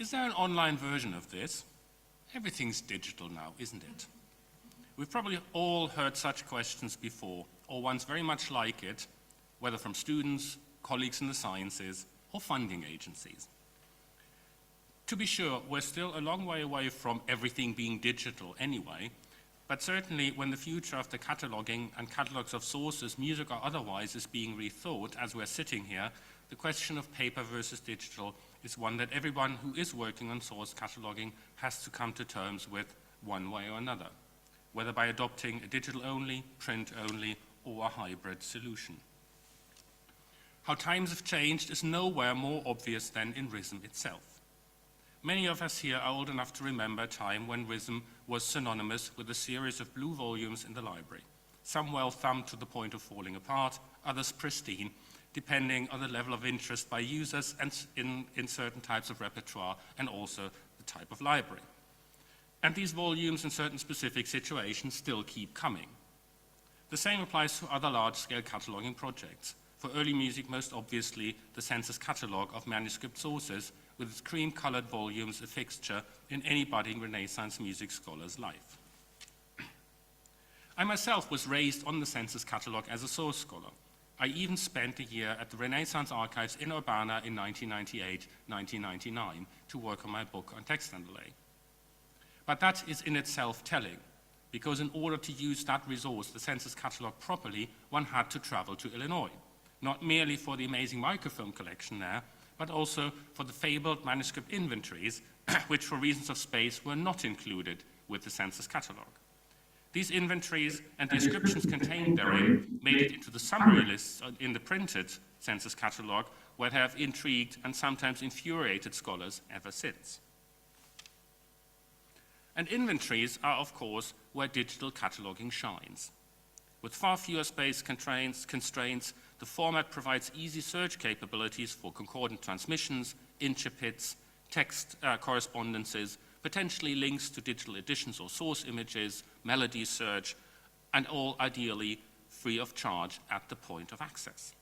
Is there an online version of this? Everything's digital now, isn't it? We've probably all heard such questions before, or ones very much like it, whether from students, colleagues in the sciences, or funding agencies. To be sure, we're still a long way away from everything being digital anyway, but certainly when the future of the cataloging and catalogues of sources, music or otherwise, is being rethought as we're sitting here, the question of paper versus digital is one that everyone who is working on source cataloging has to come to terms with one way or another, whether by adopting a digital-only, print-only, or a hybrid solution. How times have changed is nowhere more obvious than in RISM itself. Many of us here are old enough to remember a time when RISM was synonymous with a series of blue volumes in the library, some well thumbed to the point of falling apart, others pristine, depending on the level of interest by users and in certain types of repertoire and also the type of library. And these volumes in certain specific situations still keep coming. The same applies to other large-scale cataloging projects. For early music, most obviously, the census catalogue of manuscript sources with its cream-colored volumes a fixture in any budding Renaissance music scholar's life. I myself was raised on the census catalogue as a source scholar. I even spent a year at the Renaissance Archives in Urbana in 1998-1999 to work on my book on text underlay. But that is in itself telling, because in order to use that resource, the census catalogue, properly, one had to travel to Illinois, not merely for the amazing microfilm collection there, but also for the fabled manuscript inventories, which for reasons of space were not included with the census catalogue. These inventories and descriptions contained therein made it into the summary lists in the printed census catalogue, where they have intrigued and sometimes infuriated scholars ever since. And inventories are, of course, where digital cataloging shines. With far fewer space constraints, the format provides easy search capabilities for concordant transmissions, incipits, text correspondences, potentially links to digital editions or source images, melody search, and all ideally free of charge at the point of access.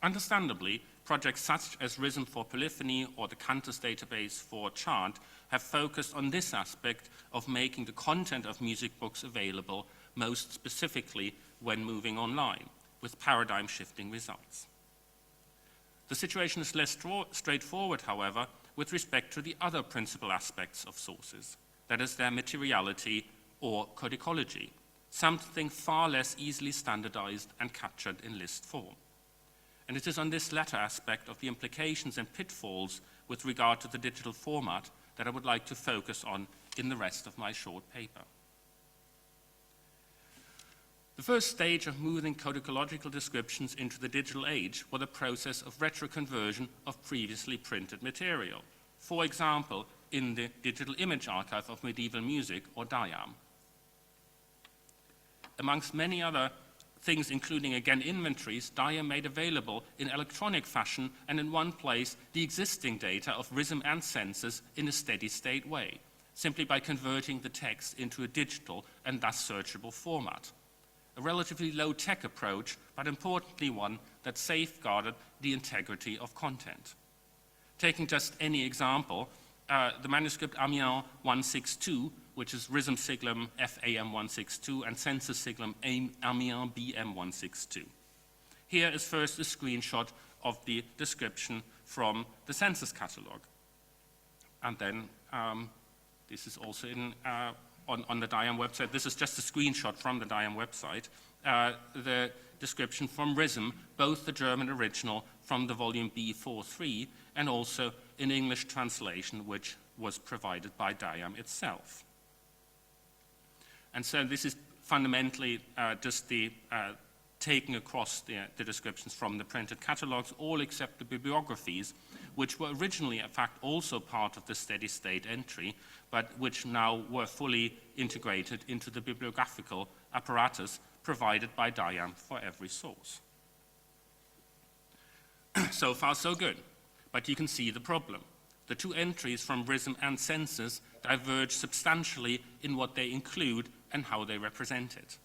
Understandably, projects such as RISM for polyphony or the Cantus database for chant have focused on this aspect of making the content of music books available most specifically when moving online, with paradigm-shifting results. The situation is less straightforward, however, with respect to the other principal aspects of sources, that is, their materiality or codicology, something far less easily standardized and captured in list form. And it is on this latter aspect of the implications and pitfalls with regard to the digital format that I would like to focus on in the rest of my short paper. The first stage of moving codicological descriptions into the digital age was the process of retroconversion of previously printed material, for example, in the Digital Image Archive of Medieval Music, or DIAM. Amongst many other things, including, again, inventories, DIAM made available in electronic fashion and in one place the existing data of RISM and census in a steady-state way, simply by converting the text into a digital and thus searchable format. A relatively low-tech approach, but importantly one that safeguarded the integrity of content. Taking just any example, the manuscript Amiens 162, which is RISM siglum FAM 162 and census siglum Amiens BM 162. Here is first a screenshot of the description from the census catalogue. And then this is also on the DIAM website. This is just a screenshot from the DIAM website. The description from RISM, both the German original from the volume B43 and also an English translation which was provided by DIAM itself. And so this is fundamentally just the taking across the descriptions from the printed catalogues, all except the bibliographies, which were originally, in fact, also part of the steady-state entry, but which now were fully integrated into the bibliographical apparatus provided by DIAM for every source. So far, so good. But you can see the problem. The two entries from RISM and census diverge substantially in what they include and how they represent it.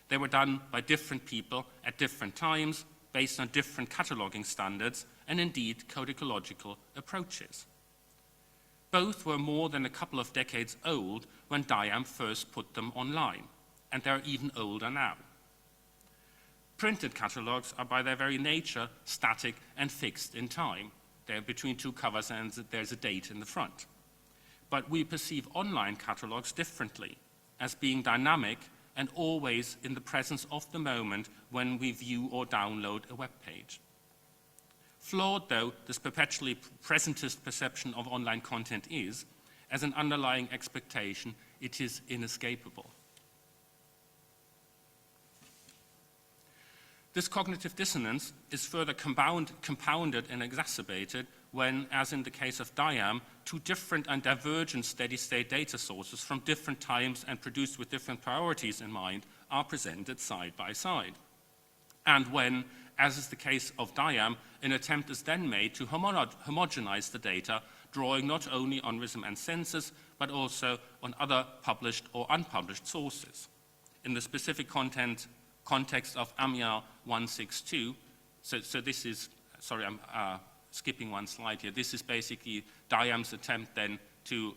They were done by different people at different times, based on different cataloging standards, and indeed codicological approaches. Both were more than a couple of decades old when DIAM first put them online, and they're even older now. Printed catalogues are by their very nature static and fixed in time. They're between two covers and there's a date in the front. But we perceive online catalogues differently, as being dynamic and always in the presence of the moment when we view or download a web page. Flawed though this perpetually presentist perception of online content is, as an underlying expectation, it is inescapable. This cognitive dissonance is further compounded and exacerbated when, as in the case of DIAM, two different and divergent steady-state data sources from different times and produced with different priorities in mind are presented side by side. And when, as is the case of DIAM, an attempt is then made to homogenize the data, drawing not only on RISM and census, but also on other published or unpublished sources. In the specific context of AMIA 162, so this is, sorry, I'm skipping one slide here. This is basically DIAM's attempt then to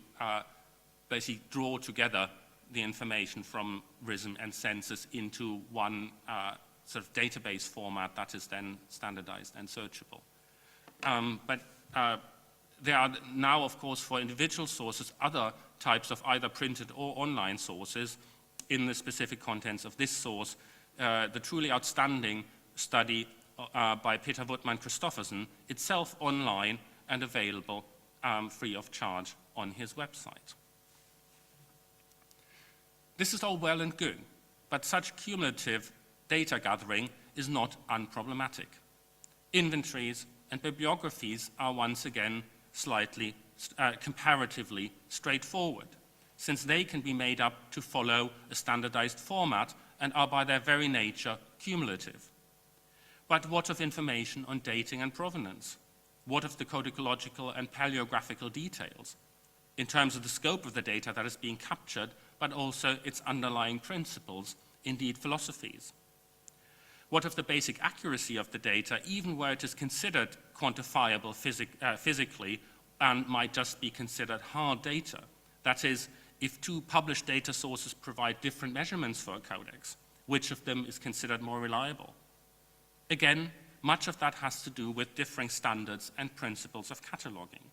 basically draw together the information from RISM and census into one sort of database format that is then standardized and searchable. But there are now, of course, for individual sources, other types of either printed or online sources in the specific contents of this source. The truly outstanding study by Peter Woodman-Christoffersen, itself online and available free of charge on his website. This is all well and good, but such cumulative data gathering is not unproblematic. Inventories and bibliographies are once again slightly, comparatively straightforward, since they can be made up to follow a standardized format and are by their very nature cumulative. But what of information on dating and provenance? What of the codicological and paleographical details, in terms of the scope of the data that is being captured, but also its underlying principles, indeed philosophies? What of the basic accuracy of the data, even where it is considered quantifiable physically and might just be considered hard data? That is, if two published data sources provide different measurements for a codex, which of them is considered more reliable? Again, much of that has to do with differing standards and principles of cataloging.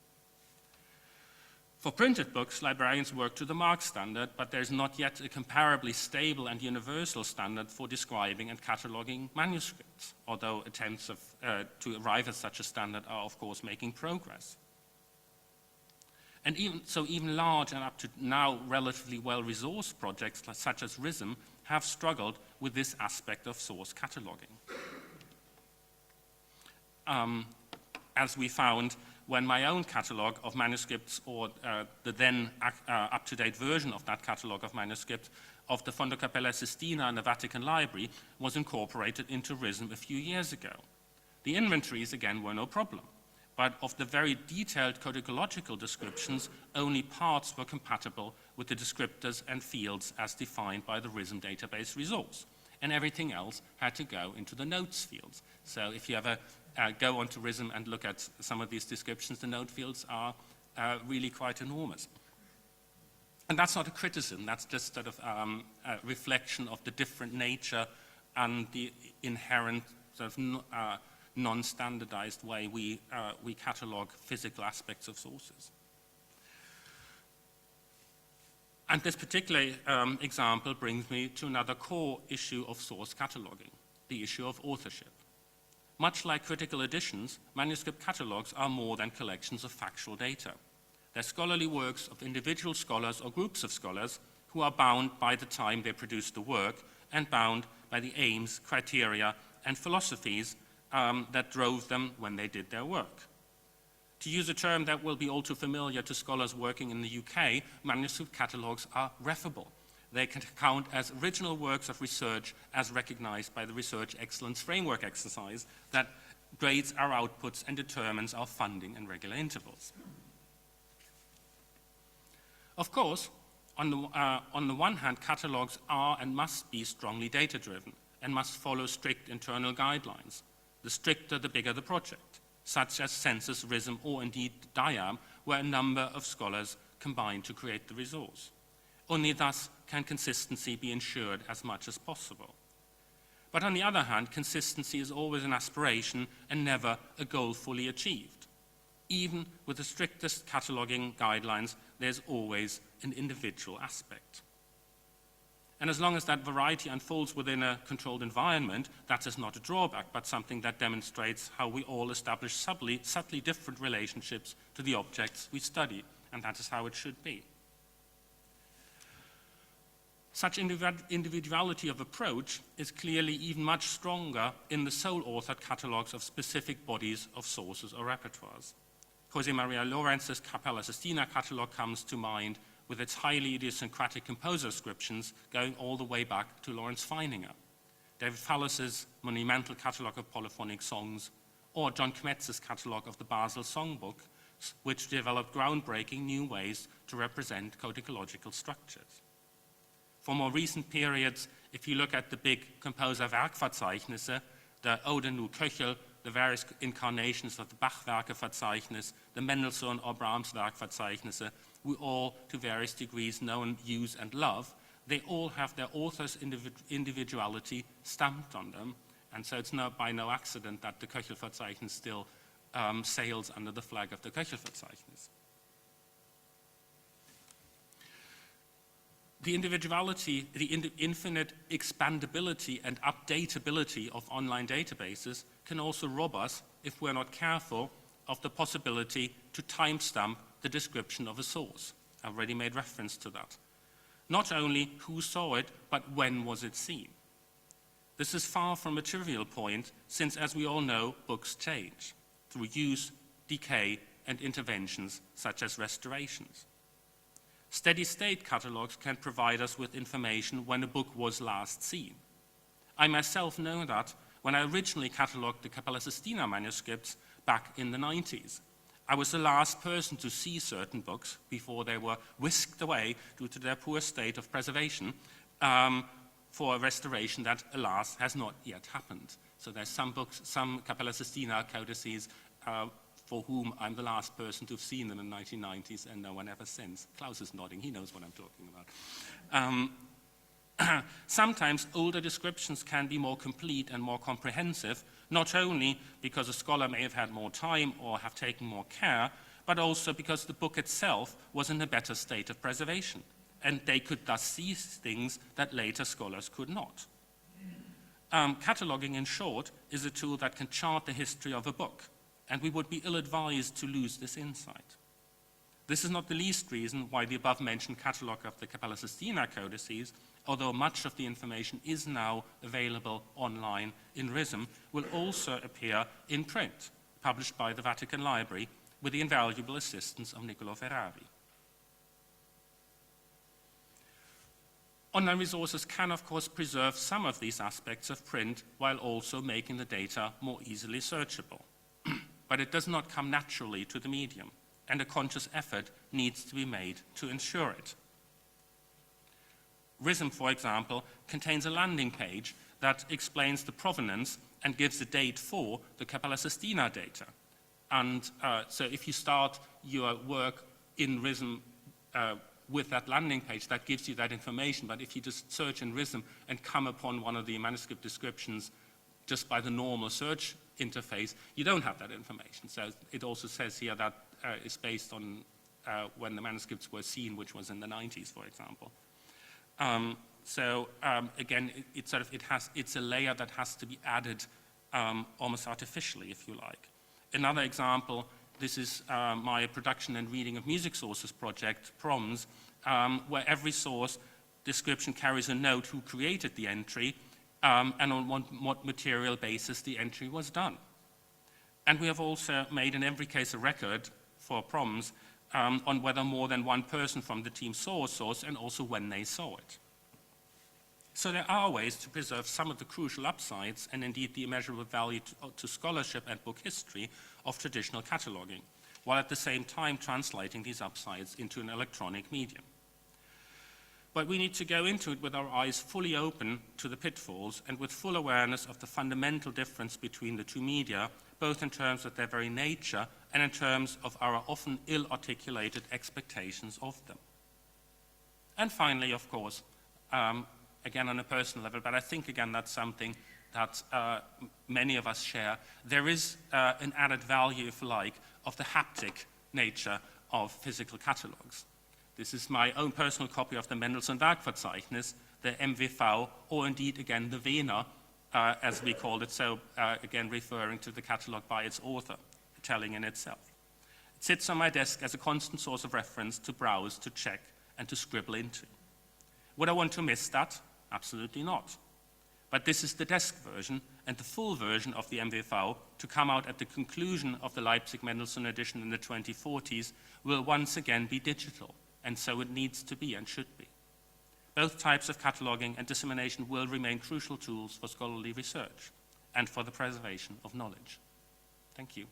For printed books, librarians work to the MARC standard, but there's not yet a comparably stable and universal standard for describing and cataloging manuscripts, although attempts to arrive at such a standard are, of course, making progress. And even large and up to now relatively well-resourced projects such as RISM have struggled with this aspect of source cataloging. As we found when my own catalog of manuscripts, or the then up-to-date version of that catalog of manuscripts of the Fondo Cappella Sistina and the Vatican Library was incorporated into RISM a few years ago. The inventories, again, were no problem. But of the very detailed codicological descriptions, only parts were compatible with the descriptors and fields as defined by the RISM database resource, and everything else had to go into the notes fields. So if you ever go onto RISM and look at some of these descriptions, the note fields are really quite enormous. And that's not a criticism, that's just sort of a reflection of the different nature and the inherent sort of non-standardized way we catalog physical aspects of sources. And this particular example brings me to another core issue of source cataloging, the issue of authorship. Much like critical editions, manuscript catalogues are more than collections of factual data. They're scholarly works of individual scholars or groups of scholars who are bound by the time they produced the work and bound by the aims, criteria, and philosophies that drove them when they did their work. To use a term that will be all too familiar to scholars working in the UK, manuscript catalogues are referable. They can count as original works of research as recognized by the Research Excellence Framework exercise that grades our outputs and determines our funding and regular intervals. Of course, on the one hand, catalogues are and must be strongly data-driven and must follow strict internal guidelines. The stricter, the bigger the project, such as census, RISM, or indeed DIAM, where a number of scholars combine to create the resource. Only thus can consistency be ensured as much as possible. But on the other hand, consistency is always an aspiration and never a goal fully achieved. Even with the strictest cataloging guidelines, there's always an individual aspect. And as long as that variety unfolds within a controlled environment, that is not a drawback, but something that demonstrates how we all establish subtly different relationships to the objects we study, and that is how it should be. Such individuality of approach is clearly even much stronger in the sole-authored catalogues of specific bodies of sources or repertoires. Jose Maria Lorenz's Capella Sistina catalogue comes to mind, with its highly idiosyncratic composer descriptions going all the way back to Lawrence Feininger, David Fallus's monumental catalogue of polyphonic songs, or John Kmetz's catalogue of the Basel Songbook, which developed groundbreaking new ways to represent codicological structures. For more recent periods, if you look at the big composer Werkverzeichnisse, the Ode nu Köchel, the various incarnations of the Bach-Werke-Verzeichnis, the Mendelssohn or Brahms Werkverzeichnisse, we all, to various degrees, know and use and love. They all have their author's individuality stamped on them, and so it's by no accident that the Köchel-Verzeichnis still sails under the flag of the Köchel-Verzeichnis. The individuality, the infinite expandability and updatability of online databases can also rob us, if we're not careful, of the possibility to timestamp the description of a source. I've already made reference to that. Not only who saw it, but when was it seen. This is far from a trivial point, since, as we all know, books change through use, decay, and interventions such as restorations. Steady-state catalogues can provide us with information when a book was last seen. I myself know that when I originally catalogued the Capella Sistina manuscripts back in the 90s. I was the last person to see certain books before they were whisked away due to their poor state of preservation for a restoration that, alas, has not yet happened. So there's some books, some Capella Sistina codices for whom I'm the last person to have seen them in the 1990s and no one ever since. Klaus is nodding, he knows what I'm talking about. Sometimes older descriptions can be more complete and more comprehensive, not only because a scholar may have had more time or have taken more care, but also because the book itself was in a better state of preservation, and they could thus see things that later scholars could not. Cataloging, in short, is a tool that can chart the history of a book, and we would be ill-advised to lose this insight. This is not the least reason why the above-mentioned catalogue of the Capella Sistina codices, although much of the information is now available online in RISM, will also appear in print, published by the Vatican Library, with the invaluable assistance of Niccolo Ferrari. Online resources can, of course, preserve some of these aspects of print while also making the data more easily searchable. But it does not come naturally to the medium, and a conscious effort needs to be made to ensure it. RISM, for example, contains a landing page that explains the provenance and gives a date for the Capella Sistina data. And so if you start your work in RISM with that landing page, that gives you that information. But if you just search in RISM and come upon one of the manuscript descriptions just by the normal search interface, you don't have that information. So it also says here that it's based on when the manuscripts were seen, which was in the 90s, for example. Again, it's a layer that has to be added almost artificially, if you like. Another example, this is my production and reading of music sources project, PROMS, where every source description carries a note who created the entry and on what material basis the entry was done. And we have also made in every case a record for PROMS on whether more than one person from the team saw a source and also when they saw it. So there are ways to preserve some of the crucial upsides and indeed the immeasurable value to scholarship and book history of traditional cataloging, while at the same time translating these upsides into an electronic medium. But we need to go into it with our eyes fully open to the pitfalls and with full awareness of the fundamental difference between the two media, both in terms of their very nature and in terms of our often ill-articulated expectations of them. And finally, of course, again on a personal level, but I think again that's something that many of us share, there is an added value, if you like, of the haptic nature of physical catalogues. This is my own personal copy of the Mendelssohn Werkverzeichnis, the MWV, or indeed again the Wiener, as we called it, so again referring to the catalogue by its author, telling in itself. It sits on my desk as a constant source of reference to browse, to check, and to scribble into. Would I want to miss that? Absolutely not. But this is the desk version, and the full version of the MWV, to come out at the conclusion of the Leipzig Mendelssohn edition in the 2040s, will once again be digital, and so it needs to be and should be. Both types of cataloging and dissemination will remain crucial tools for scholarly research and for the preservation of knowledge. Thank you.